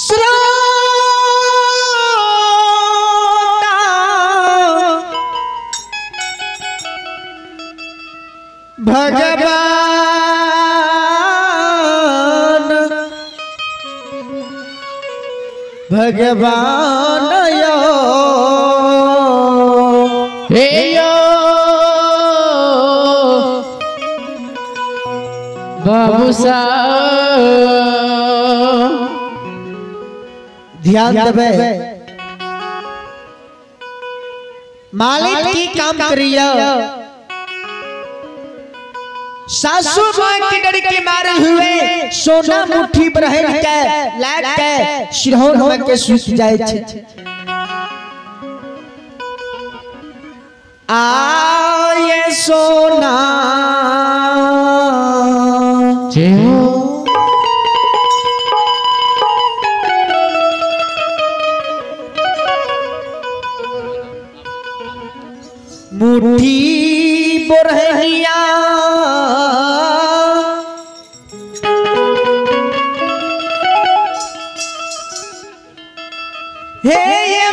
श्रोता भगवान भगवान यो हे यो बाबू साहब ध्यान देवे मालिक की काम करिया सासू मां की डर के मारे हुए सोना मुट्ठी पर रह के लाग के सिरहोर होवे के सूत जाय छे आये सोना जेहो मुट्ठी बोरहिया हे ये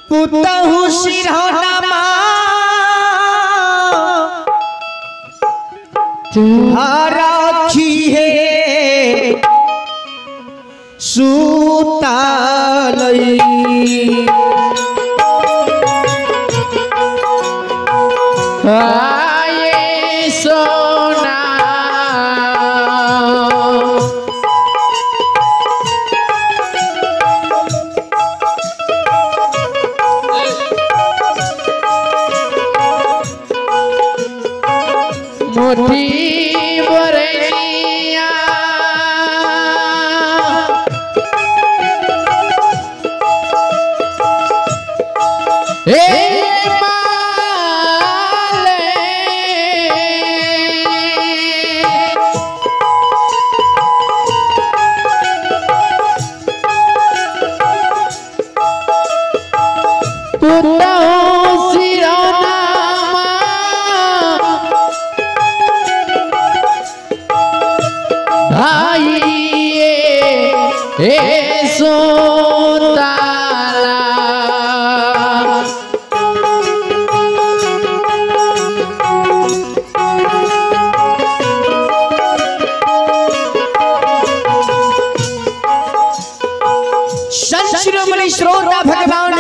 पुतहु सिरहोना राखी है सूतालई आये सोना मुट्ठी बोरहिया शिरोमणि श्रोता भगवान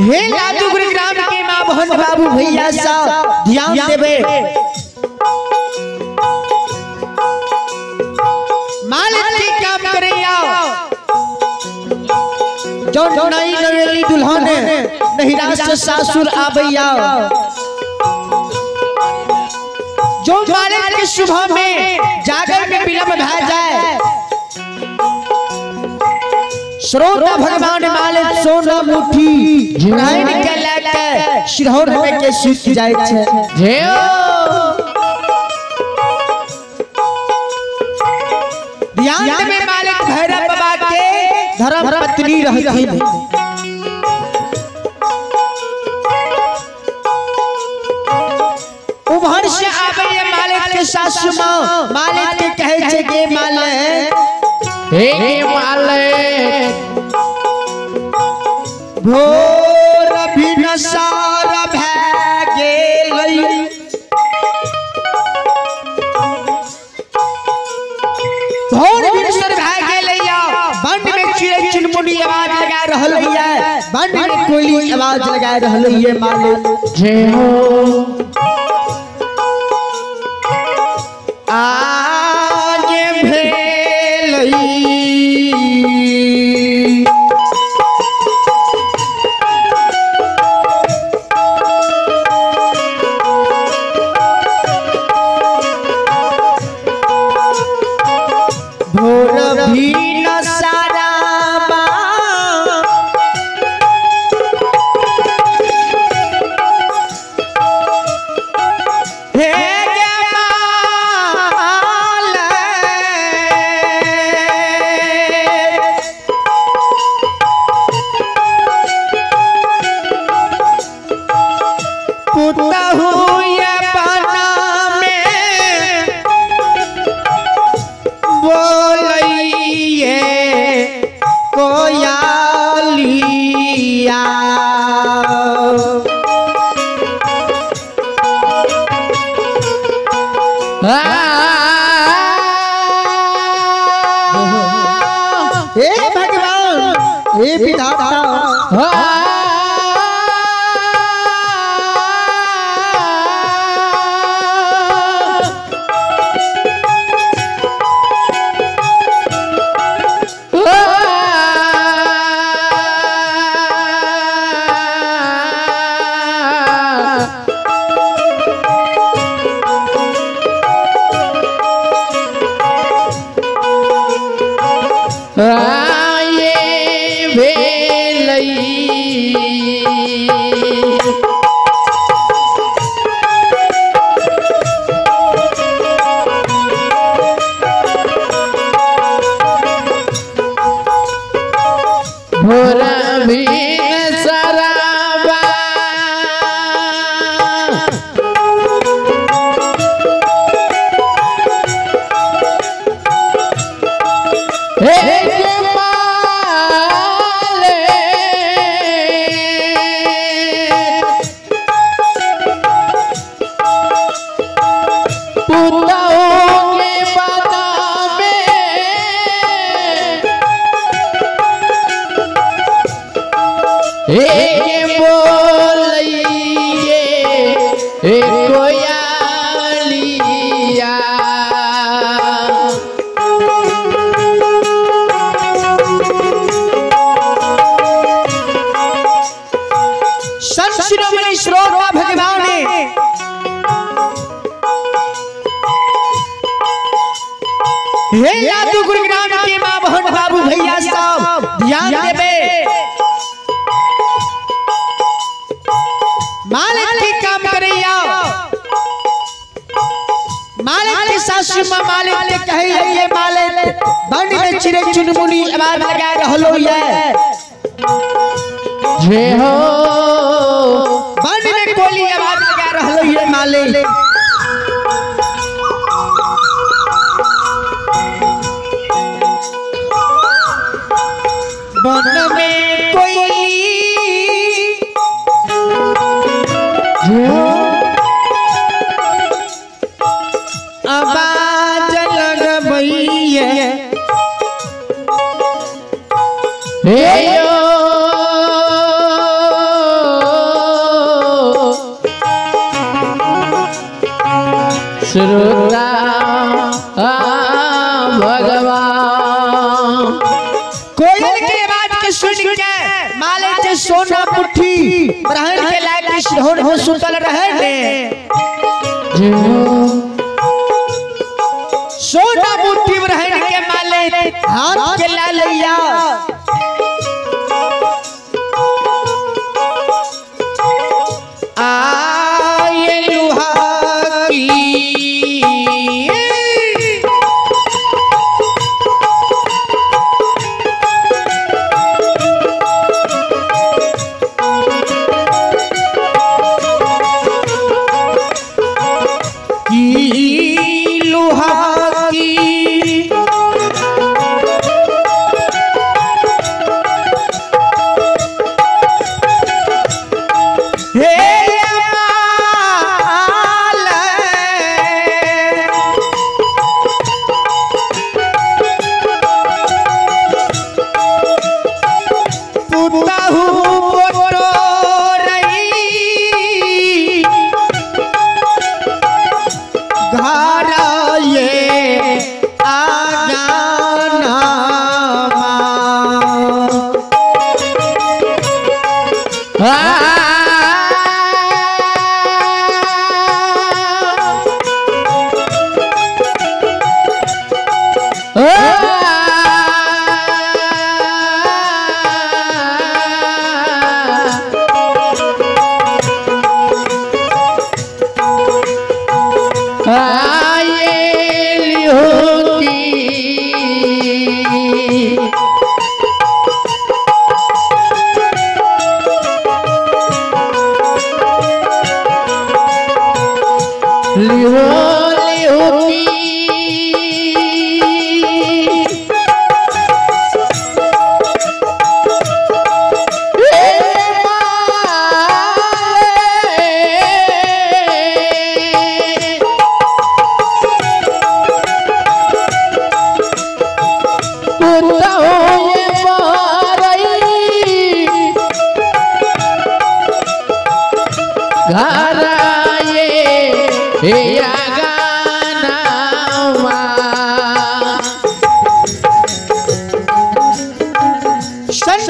हे लाडू गुरुग्राम के मां बहन बाबू भैया साहब ध्यान देवे मालिक की काम करिया जो नई नवेली दुल्हन नहिरा से सासुर आबैया जो मालिक की सुबह में जागर में विलंब भय जाए श्रोता भगवान मालिक सोना मुट्ठी राइन के लेके सिरहोर में के सूत जाय छे जेओ ध्यान में मालिक भैरव बाबा के धर्म पत्नी रहती उभर से आवे मालिक के सासू मां मालिक के कहे छे के मालिक हे मालिक भोर भिनसार भै गेलै भोर भिनसार भै गेलैया बन में चिड़ै चुनमुनी आवाज लगा रहलैया बन में कोयली आवाज लगा रहलैया मालिक जय हो आगे भेलई भोर भी न सारा हे हे भगवान हे विधाता हे यादव गुरुग्राम के मां बहन बाबू भैया साहब ध्यान देवे मालिक की काम करैया मालिक की सासु मां मालिक के कहे ये मालिक बंड में चिरे चुनमुनी आवाज लगा रहलो ये जे हो बंड में कोली आवाज लगा रहलो ये मालिक बन में कोई आवाज लगबैया हे यो श्रोता भगवान कोयल के आवाज के सुन के माले से सोना मुट्ठी ब्रह्म के लायक सिरहोन हो सुतल रहे ने सोना मुट्ठी ब्रह्म के माले हाथ के ला लिया आये लुहा की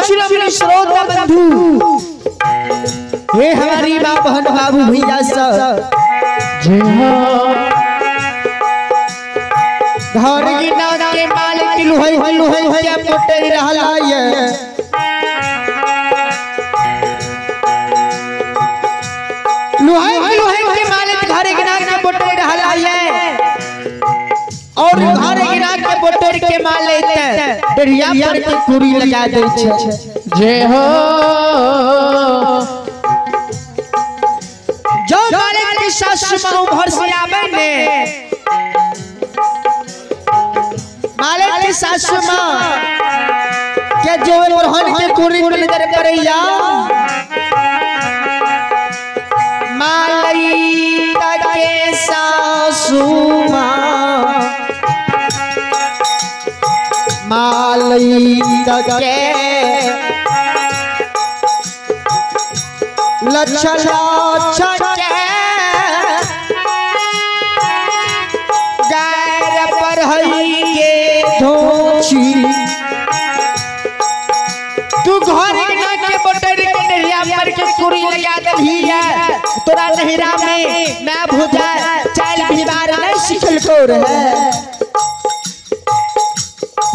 संचलन श्रोता बंधु, हे हमारी माँ बहन बाबू भैया सब, घर गिना के मालिक लुहई के पोटे रहला ये, लुहई के मालिक घर गिना के पोटे रहला ये, और घर गिना के पोटे के मालिक डेढ़िया पर के कुरी लगा दे छे। जय हो जो मालिक की सासु माँ घर से आवे ने, मालिक की सासु माँ के जो रोहन के कुरी नजर करैया, मालिक के सासु माँ, मालिक के लच्छा गैर पर हई के धोची, तू घर ना के बोटर के डेरिया पर के कुरी लगा दही है, तोरा नहिरा में मैं भुजा चाल बिवार नहीं सिखल को रहे।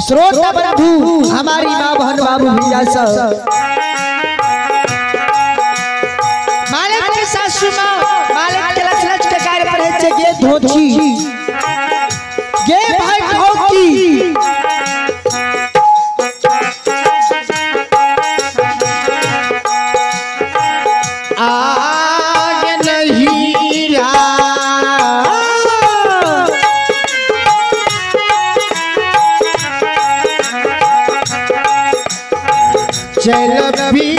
श्रोता बंधु हमारी माँ बहन बाबू भैया सब, मालिक के सासु माँ मालिक के लच के कार्य पर है गे धोची गे भाई धोकी, आगे नहीं चल भी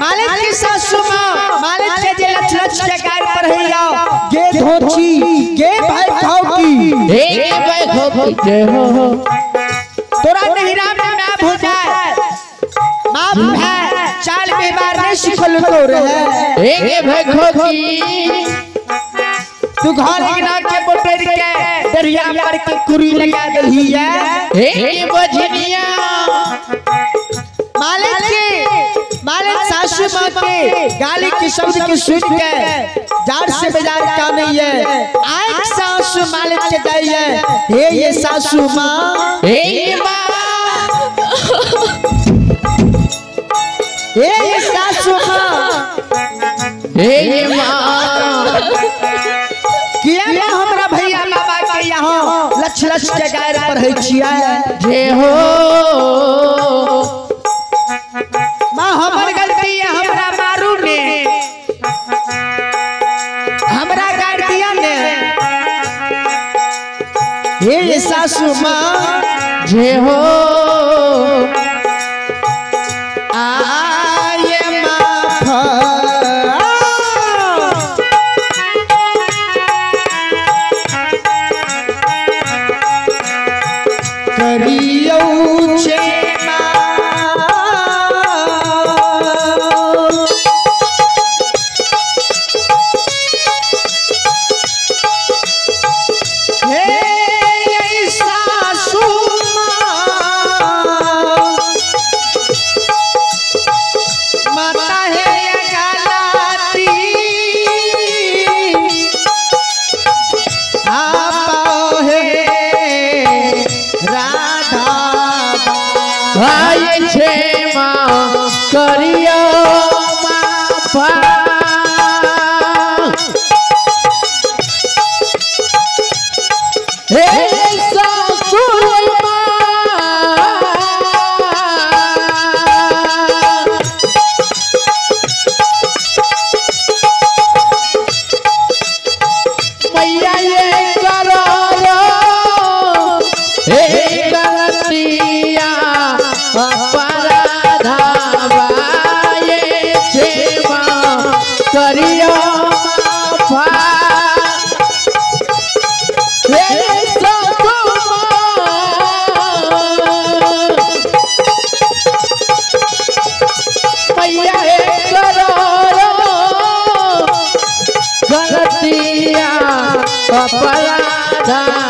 मालिक की सासु माँ मालिक के जे लच के कार्य पर है या गे धोची गे भाई धोकी, हे भाई धोकी जय हो, तोरा नहिरा में मैं भुजा माफ है चाल व्यवहार नहीं सिखल तो रहे, हे भाई धोकी तू घर गिना के बोटर के दरिया पर के कुरी लगा दही है, हे बजनिया मालिक सासु माँ के गाली की शब्द की सुन के जार से बाजार का नहीं है, आँख सासु मालिक के दाई है, हे ये सासु माँ, हे माँ, हे ये सासु माँ, हे माँ, किया ना हमरा भैया बाबा के यहाँ लक्ष के गायर पर है छिया जे हो, माँ हमर गलती है हमरा मारू ने, हमरा गायर दिया ने, हे सासु माँ जे हो, आये माँ करियो क्षेमा करियो माफा हे ससुर मैया ये करो हे गलतिया करियो माफा हे मैया करो गलतिया अपराधा